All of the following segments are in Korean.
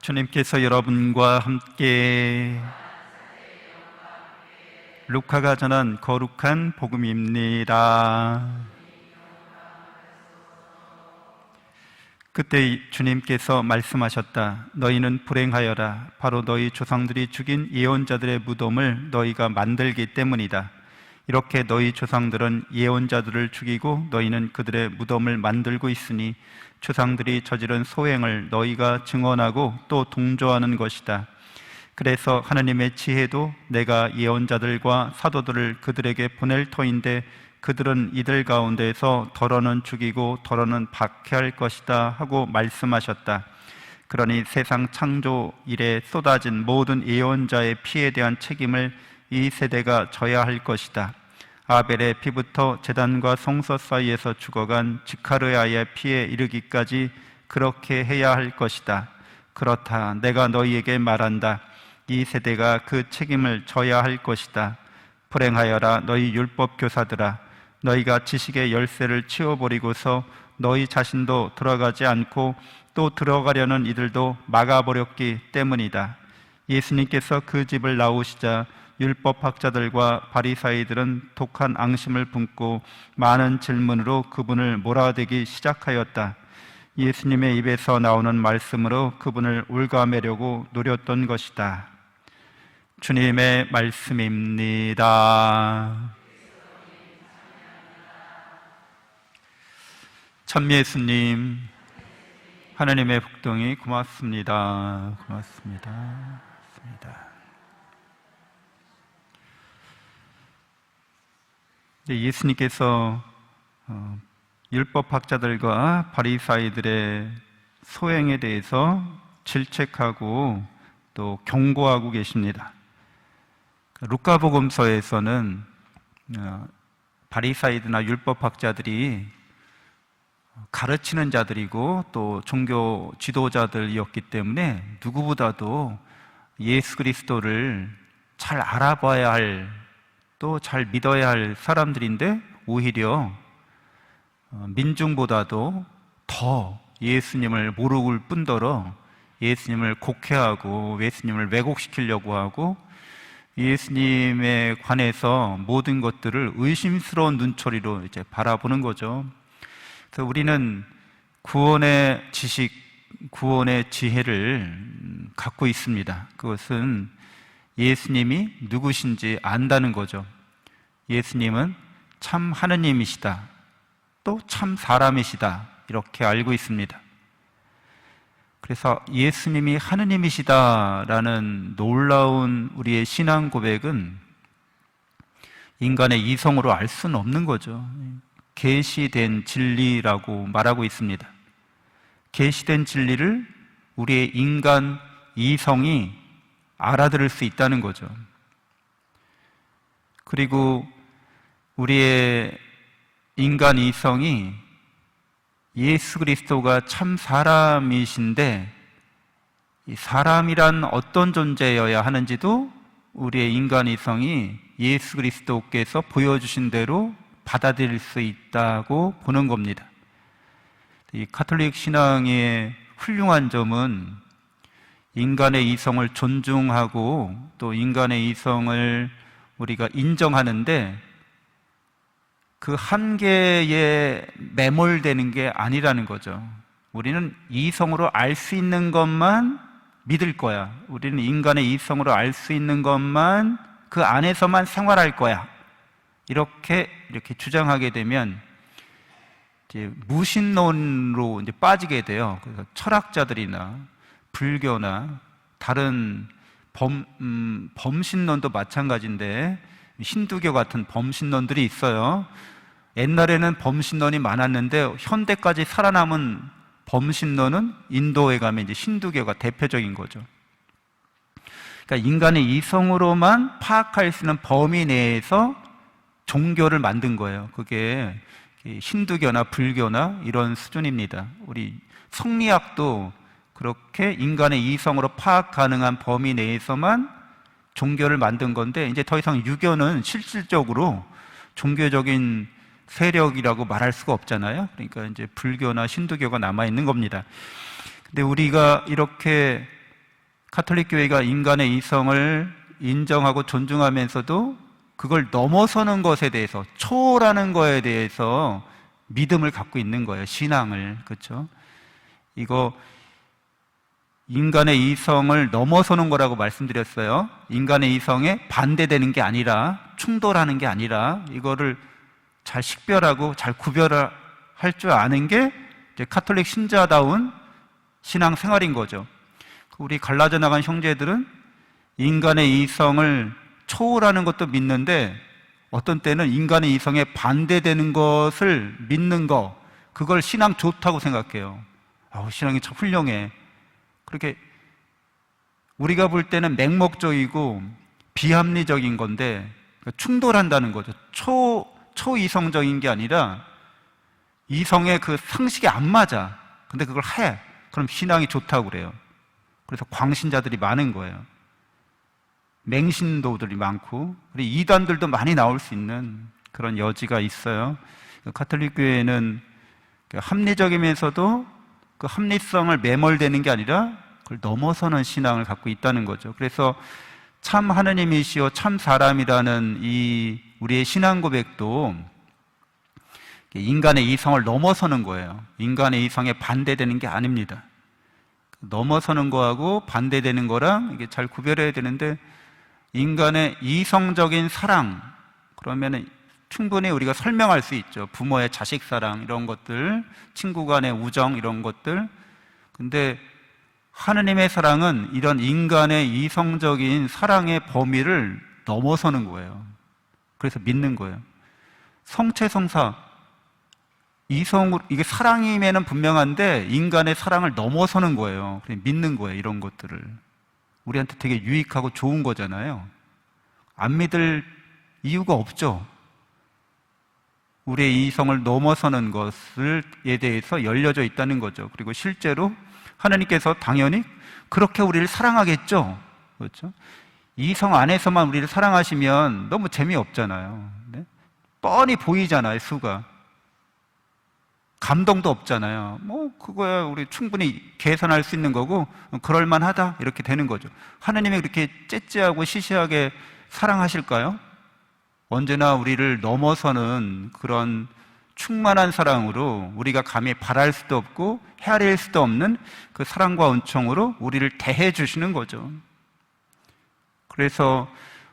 주님께서 여러분과 함께 루카가 전한 거룩한 복음입니다. 그때 주님께서 말씀하셨다. 너희는 불행하여라. 바로 너희 조상들이 죽인 예언자들의 무덤을 너희가 만들기 때문이다. 이렇게 너희 조상들은 예언자들을 죽이고 너희는 그들의 무덤을 만들고 있으니 조상들이 저지른 소행을 너희가 증언하고 또 동조하는 것이다. 그래서 하나님의 지혜도 내가 예언자들과 사도들을 그들에게 보낼 터인데 그들은 이들 가운데에서 더러는 죽이고 더러는 박해할 것이다 하고 말씀하셨다. 그러니 세상 창조 이래 쏟아진 모든 예언자의 피에 대한 책임을 이 세대가 져야 할 것이다. 아벨의 피부터 제단과 성소 사이에서 죽어간 지카르야의 피에 이르기까지 그렇게 해야 할 것이다. 그렇다. 내가 너희에게 말한다. 이 세대가 그 책임을 져야 할 것이다. 불행하여라 너희 율법 교사들아. 너희가 지식의 열쇠를 치워버리고서 너희 자신도 들어가지 않고 또 들어가려는 이들도 막아버렸기 때문이다. 예수님께서 그 집을 나오시자 율법학자들과 바리사이들은 독한 앙심을 품고 많은 질문으로 그분을 몰아대기 시작하였다. 예수님의 입에서 나오는 말씀으로 그분을 올가매려고 노렸던 것이다. 주님의 말씀입니다. 참 예수님, 하나님의 복동이 고맙습니다. 고맙습니다. 예수님께서 율법학자들과 바리사이들의 소행에 대해서 질책하고 또 경고하고 계십니다. 루카복음서에서는 바리사이들이나 율법학자들이 가르치는 자들이고 또 종교 지도자들이었기 때문에 누구보다도 예수 그리스도를 잘 알아봐야 할, 또 잘 믿어야 할 사람들인데 오히려 민중보다도 더 예수님을 모를 뿐더러 예수님을 곡해하고 예수님을 왜곡시키려고 하고 예수님에 관해서 모든 것들을 의심스러운 눈초리로 이제 바라보는 거죠. 그래서 우리는 구원의 지식, 구원의 지혜를 갖고 있습니다. 그것은 예수님이 누구신지 안다는 거죠. 예수님은 참 하느님이시다, 또 참 사람이시다, 이렇게 알고 있습니다. 그래서 예수님이 하느님이시다라는 놀라운 우리의 신앙 고백은 인간의 이성으로 알 수는 없는 거죠. 계시된 진리라고 말하고 있습니다. 계시된 진리를 우리의 인간 이성이 알아들을 수 있다는 거죠. 그리고 우리의 인간 이성이 예수 그리스도가 참 사람이신데 이 사람이란 어떤 존재여야 하는지도 우리의 인간 이성이 예수 그리스도께서 보여주신 대로 받아들일 수 있다고 보는 겁니다. 이 가톨릭 신앙의 훌륭한 점은 인간의 이성을 존중하고 또 인간의 이성을 우리가 인정하는데 그 한계에 매몰되는 게 아니라는 거죠. 우리는 이성으로 알 수 있는 것만 믿을 거야. 우리는 인간의 이성으로 알 수 있는 것만 그 안에서만 생활할 거야. 이렇게 주장하게 되면 이제 무신론으로 이제 빠지게 돼요. 그래서 철학자들이나 불교나 다른 범신론도 마찬가지인데 힌두교 같은 범신론들이 있어요. 옛날에는 범신론이 많았는데 현대까지 살아남은 범신론은 인도에 가면 이제 힌두교가 대표적인 거죠. 그러니까 인간의 이성으로만 파악할 수 있는 범위 내에서 종교를 만든 거예요. 그게 힌두교나 불교나 이런 수준입니다. 우리 성리학도 그렇게 인간의 이성으로 파악 가능한 범위 내에서만 종교를 만든 건데 이제 더 이상 유교는 실질적으로 종교적인 세력이라고 말할 수가 없잖아요. 그러니까 이제 불교나 힌두교가 남아 있는 겁니다. 근데 우리가 이렇게 가톨릭 교회가 인간의 이성을 인정하고 존중하면서도 그걸 넘어서는 것에 대해서, 초월하는 것에 대해서 믿음을 갖고 있는 거예요. 신앙을. 그렇죠? 이거 인간의 이성을 넘어서는 거라고 말씀드렸어요. 인간의 이성에 반대되는 게 아니라, 충돌하는 게 아니라, 이거를 잘 식별하고 잘 구별할 줄 아는 게 이제 가톨릭 신자다운 신앙 생활인 거죠. 우리 갈라져 나간 형제들은 인간의 이성을 초월하는 것도 믿는데, 어떤 때는 인간의 이성에 반대되는 것을 믿는 거, 그걸 신앙 좋다고 생각해요. 신앙이 참 훌륭해. 그렇게 우리가 볼 때는 맹목적이고 비합리적인 건데 충돌한다는 거죠. 초이성적인 게 아니라 이성의 그 상식이 안 맞아. 근데 그걸 해. 그럼 신앙이 좋다고 그래요. 그래서 광신자들이 많은 거예요. 맹신도들이 많고, 그리고 이단들도 많이 나올 수 있는 그런 여지가 있어요. 가톨릭 교회는 합리적이면서도 그 합리성을 매몰되는 게 아니라 그걸 넘어서는 신앙을 갖고 있다는 거죠. 그래서 참 하느님이시오 참 사람이라는 이 우리의 신앙 고백도 인간의 이성을 넘어서는 거예요. 인간의 이성에 반대되는 게 아닙니다. 넘어서는 거하고 반대되는 거랑 이게 잘 구별해야 되는데, 인간의 이성적인 사랑, 그러면은 충분히 우리가 설명할 수 있죠. 부모의 자식 사랑, 이런 것들, 친구 간의 우정, 이런 것들. 근데 하느님의 사랑은 이런 인간의 이성적인 사랑의 범위를 넘어서는 거예요. 그래서 믿는 거예요. 성체성사, 이성으로, 이게 사랑임에는 분명한데 인간의 사랑을 넘어서는 거예요. 그냥 믿는 거예요. 이런 것들을. 우리한테 되게 유익하고 좋은 거잖아요. 안 믿을 이유가 없죠. 우리의 이성을 넘어서는 것에 대해서 열려져 있다는 거죠. 그리고 실제로 하나님께서 당연히 그렇게 우리를 사랑하겠죠. 그렇죠? 이성 안에서만 우리를 사랑하시면 너무 재미없잖아요. 네? 뻔히 보이잖아요, 수가. 감동도 없잖아요. 그거야 우리 충분히 계산할 수 있는 거고, 그럴만하다, 이렇게 되는 거죠. 하나님이 그렇게 째째하고 시시하게 사랑하실까요? 언제나 우리를 넘어서는 그런 충만한 사랑으로, 우리가 감히 바랄 수도 없고 헤아릴 수도 없는 그 사랑과 은총으로 우리를 대해 주시는 거죠. 그래서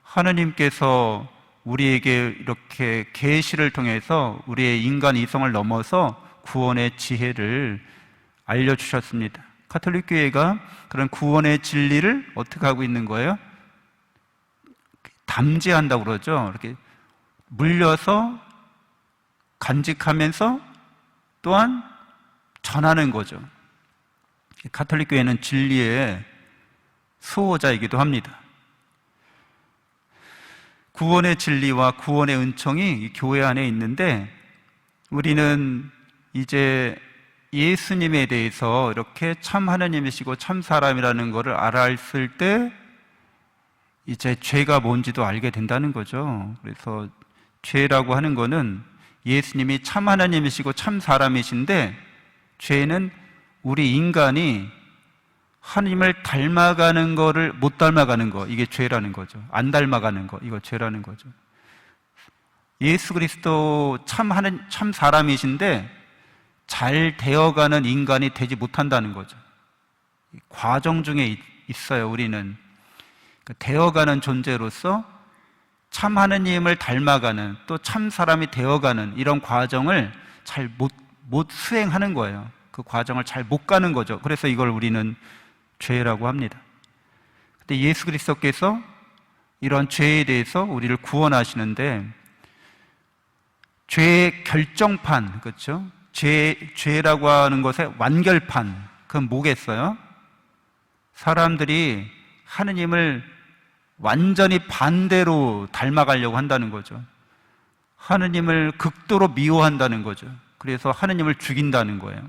하나님께서 우리에게 이렇게 계시를 통해서 우리의 인간 이성을 넘어서 구원의 지혜를 알려주셨습니다. 가톨릭 교회가 그런 구원의 진리를 어떻게 하고 있는 거예요? 담지한다고 그러죠. 이렇게 물려서 간직하면서 또한 전하는 거죠. 가톨릭 교회는 진리의 수호자이기도 합니다. 구원의 진리와 구원의 은총이 교회 안에 있는데, 우리는 이제 예수님에 대해서 이렇게 참 하나님이시고 참 사람이라는 것을 알았을 때 이제 죄가 뭔지도 알게 된다는 거죠. 그래서 죄라고 하는 거는 예수님이 참 하나님이시고 참 사람이신데, 죄는 우리 인간이 하나님을 닮아가는 거를 못 닮아가는 거, 이게 죄라는 거죠. 안 닮아가는 거, 이거 죄라는 거죠. 예수 그리스도 참 사람이신데 잘 되어가는 인간이 되지 못한다는 거죠. 과정 중에 있어요. 우리는 되어가는 존재로서 참 하느님을 닮아가는, 또 참 사람이 되어가는 이런 과정을 잘 못 수행하는 거예요. 그 과정을 잘 못 가는 거죠. 그래서 이걸 우리는 죄라고 합니다. 근데 예수 그리스도께서 이런 죄에 대해서 우리를 구원하시는데, 죄의 결정판, 그렇죠? 죄라고 하는 것의 완결판, 그건 뭐겠어요? 사람들이 하느님을 완전히 반대로 닮아가려고 한다는 거죠. 하느님을 극도로 미워한다는 거죠. 그래서 하느님을 죽인다는 거예요.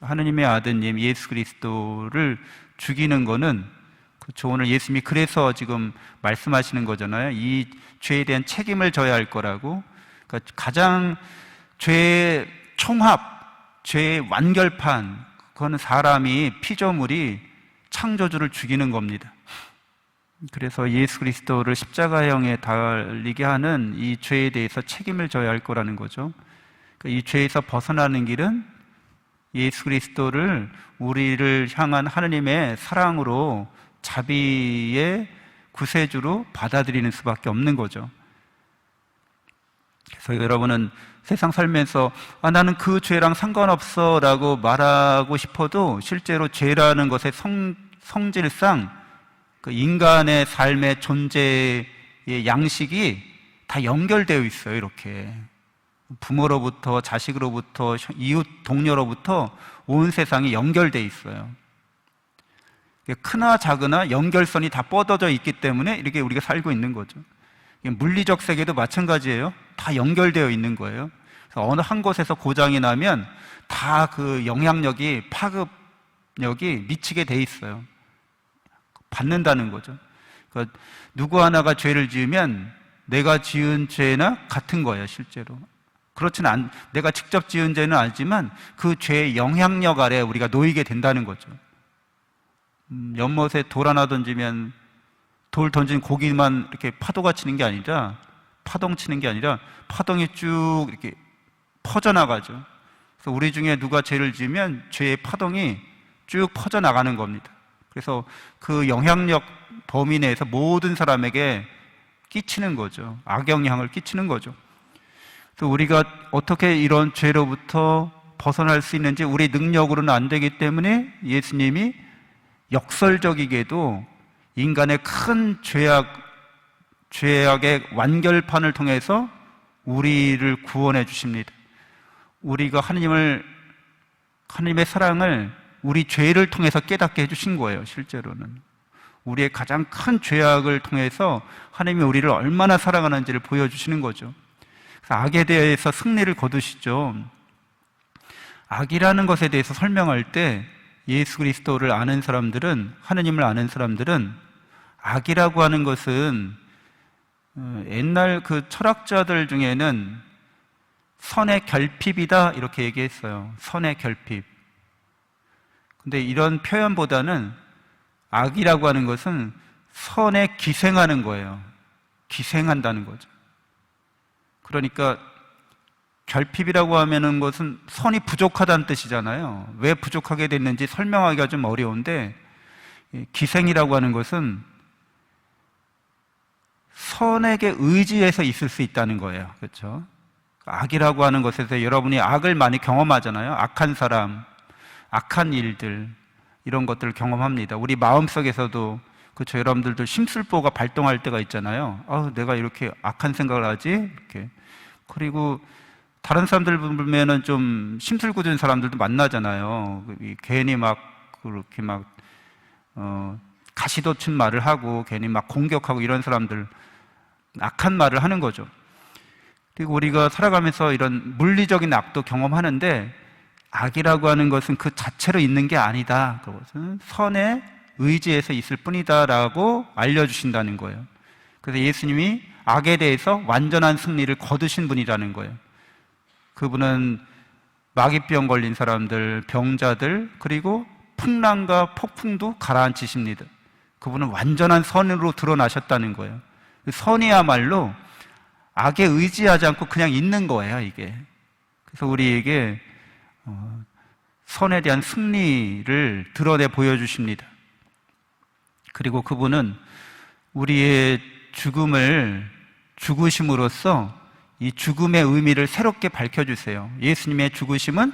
하느님의 아드님 예수 그리스도를 죽이는 거는, 그렇죠, 오늘 예수님이 그래서 지금 말씀하시는 거잖아요. 이 죄에 대한 책임을 져야 할 거라고. 그러니까 가장 죄의 총합, 죄의 완결판, 그거는 사람이, 피조물이 창조주를 죽이는 겁니다. 그래서 예수 그리스도를 십자가형에 달리게 하는 이 죄에 대해서 책임을 져야 할 거라는 거죠. 이 죄에서 벗어나는 길은 예수 그리스도를 우리를 향한 하느님의 사랑으로 자비의 구세주로 받아들이는 수밖에 없는 거죠. 그래서 여러분은 세상 살면서 나는 그 죄랑 상관없어 라고 말하고 싶어도 실제로 죄라는 것의 성질상 그 인간의 삶의 존재의 양식이 다 연결되어 있어요. 이렇게 부모로부터 자식으로부터 이웃 동료로부터 온 세상이 연결되어 있어요. 크나 작으나 연결선이 다 뻗어져 있기 때문에 이렇게 우리가 살고 있는 거죠. 물리적 세계도 마찬가지예요. 다 연결되어 있는 거예요. 그래서 어느 한 곳에서 고장이 나면 다 그 영향력이, 파급력이 미치게 돼 있어요. 받는다는 거죠. 그러니까 누구 하나가 죄를 지으면 내가 지은 죄나 같은 거예요, 실제로. 그렇지는 않, 내가 직접 지은 죄는 아니지만 그 죄의 영향력 아래 우리가 놓이게 된다는 거죠. 연못에 돌 하나 던지면 돌 던진 고기만 이렇게 파도가 치는 게 아니라, 파동 치는 게 아니라 파동이 쭉 이렇게 퍼져나가죠. 그래서 우리 중에 누가 죄를 지으면 죄의 파동이 쭉 퍼져나가는 겁니다. 그래서 그 영향력 범위 내에서 모든 사람에게 끼치는 거죠. 악영향을 끼치는 거죠. 그래서 우리가 어떻게 이런 죄로부터 벗어날 수 있는지 우리 능력으로는 안 되기 때문에 예수님이 역설적이게도 인간의 큰 죄악의 완결판을 통해서 우리를 구원해 주십니다. 우리가 하나님의 사랑을 우리 죄를 통해서 깨닫게 해주신 거예요. 실제로는 우리의 가장 큰 죄악을 통해서 하나님이 우리를 얼마나 사랑하는지를 보여주시는 거죠. 그래서 악에 대해서 승리를 거두시죠. 악이라는 것에 대해서 설명할 때 예수 그리스도를 아는 사람들은, 하나님을 아는 사람들은 악이라고 하는 것은 옛날 그 철학자들 중에는 선의 결핍이다 이렇게 얘기했어요. 선의 결핍. 근데 이런 표현보다는 악이라고 하는 것은 선에 기생하는 거예요. 기생한다는 거죠. 그러니까 결핍이라고 하면은 것은 선이 부족하다는 뜻이잖아요. 왜 부족하게 됐는지 설명하기가 좀 어려운데, 기생이라고 하는 것은 선에게 의지해서 있을 수 있다는 거예요. 그렇죠? 악이라고 하는 것에서 여러분이 악을 많이 경험하잖아요. 악한 사람, 악한 일들, 이런 것들을 경험합니다. 우리 마음속에서도, 그렇죠, 여러분들도 심술보가 발동할 때가 있잖아요. 내가 이렇게 악한 생각을 하지? 이렇게. 그리고 다른 사람들 보면은 좀 심술궂은 사람들도 만나잖아요. 괜히 막 그렇게 막 가시돋친 말을 하고 괜히 막 공격하고 이런 사람들, 악한 말을 하는 거죠. 그리고 우리가 살아가면서 이런 물리적인 악도 경험하는데, 악이라고 하는 것은 그 자체로 있는 게 아니다. 그것은 선에 의지해서 있을 뿐이다라고 알려주신다는 거예요. 그래서 예수님이 악에 대해서 완전한 승리를 거두신 분이라는 거예요. 그분은 마귀병 걸린 사람들, 병자들, 그리고 풍랑과 폭풍도 가라앉히십니다. 그분은 완전한 선으로 드러나셨다는 거예요. 선이야말로 악에 의지하지 않고 그냥 있는 거예요, 이게. 그래서 우리에게 선에 대한 승리를 드러내 보여주십니다. 그리고 그분은 우리의 죽음을 죽으심으로써 이 죽음의 의미를 새롭게 밝혀주세요. 예수님의 죽으심은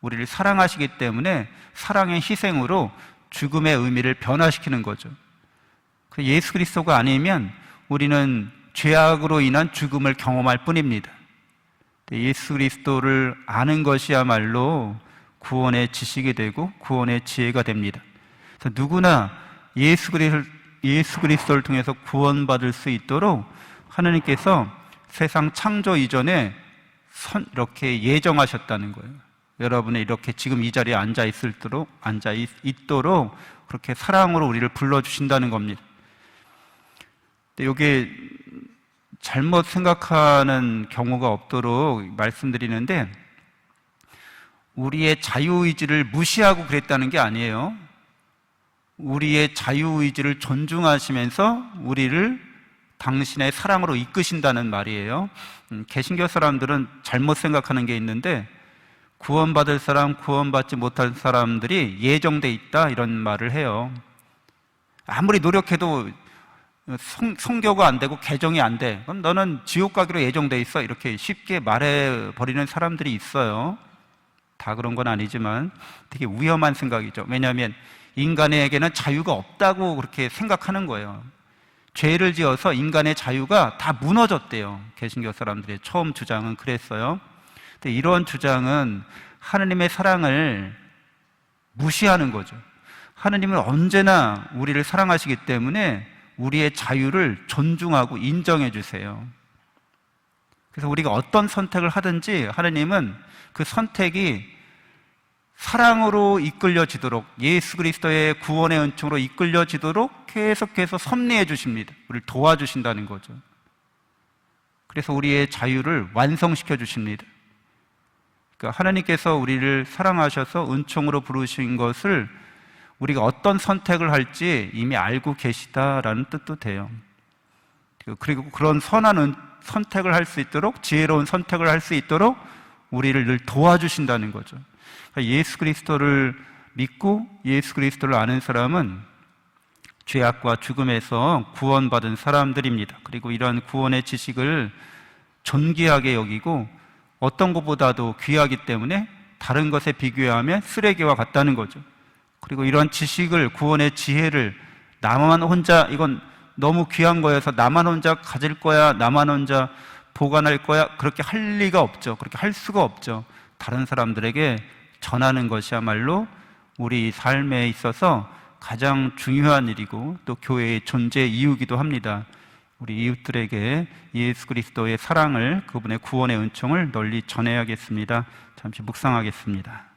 우리를 사랑하시기 때문에 사랑의 희생으로 죽음의 의미를 변화시키는 거죠. 예수 그리스도가 아니면 우리는 죄악으로 인한 죽음을 경험할 뿐입니다. 예수 그리스도를 아는 것이야말로 구원의 지식이 되고 구원의 지혜가 됩니다. 그래서 누구나 예수 그리스도를 통해서 구원받을 수 있도록 하나님께서 세상 창조 이전에 이렇게 예정하셨다는 거예요. 여러분이 이렇게 지금 이 자리에 앉아 있도록 그렇게 사랑으로 우리를 불러주신다는 겁니다. 근데 이게 잘못 생각하는 경우가 없도록 말씀드리는데, 우리의 자유의지를 무시하고 그랬다는 게 아니에요. 우리의 자유의지를 존중하시면서 우리를 당신의 사랑으로 이끄신다는 말이에요. 개신교 사람들은 잘못 생각하는 게 있는데, 구원받을 사람, 구원받지 못할 사람들이 예정돼 있다, 이런 말을 해요. 아무리 노력해도 성교가 안 되고 개정이 안 돼, 그럼 너는 지옥 가기로 예정돼 있어, 이렇게 쉽게 말해버리는 사람들이 있어요. 다 그런 건 아니지만 되게 위험한 생각이죠. 왜냐하면 인간에게는 자유가 없다고 그렇게 생각하는 거예요. 죄를 지어서 인간의 자유가 다 무너졌대요. 개신교 사람들의 처음 주장은 그랬어요. 근데 이런 주장은 하느님의 사랑을 무시하는 거죠. 하느님은 언제나 우리를 사랑하시기 때문에 우리의 자유를 존중하고 인정해 주세요. 그래서 우리가 어떤 선택을 하든지 하느님은 그 선택이 사랑으로 이끌려지도록, 예수 그리스도의 구원의 은총으로 이끌려지도록 계속해서 섭리해 주십니다. 우리를 도와주신다는 거죠. 그래서 우리의 자유를 완성시켜 주십니다. 그러니까 하나님께서 우리를 사랑하셔서 은총으로 부르신 것을 우리가 어떤 선택을 할지 이미 알고 계시다라는 뜻도 돼요. 그리고 그런 선한 선택을 할 수 있도록, 지혜로운 선택을 할 수 있도록 우리를 늘 도와주신다는 거죠. 예수 그리스도를 믿고 예수 그리스도를 아는 사람은 죄악과 죽음에서 구원받은 사람들입니다. 그리고 이런 구원의 지식을 존귀하게 여기고 어떤 것보다도 귀하기 때문에 다른 것에 비교하면 쓰레기와 같다는 거죠. 그리고 이런 지식을, 구원의 지혜를 나만 혼자, 이건 너무 귀한 거여서 나만 혼자 가질 거야, 나만 혼자 보관할 거야, 그렇게 할 리가 없죠. 그렇게 할 수가 없죠. 다른 사람들에게 전하는 것이야말로 우리 삶에 있어서 가장 중요한 일이고 또 교회의 존재 이유이기도 합니다. 우리 이웃들에게 예수 그리스도의 사랑을, 그분의 구원의 은총을 널리 전해야겠습니다. 잠시 묵상하겠습니다.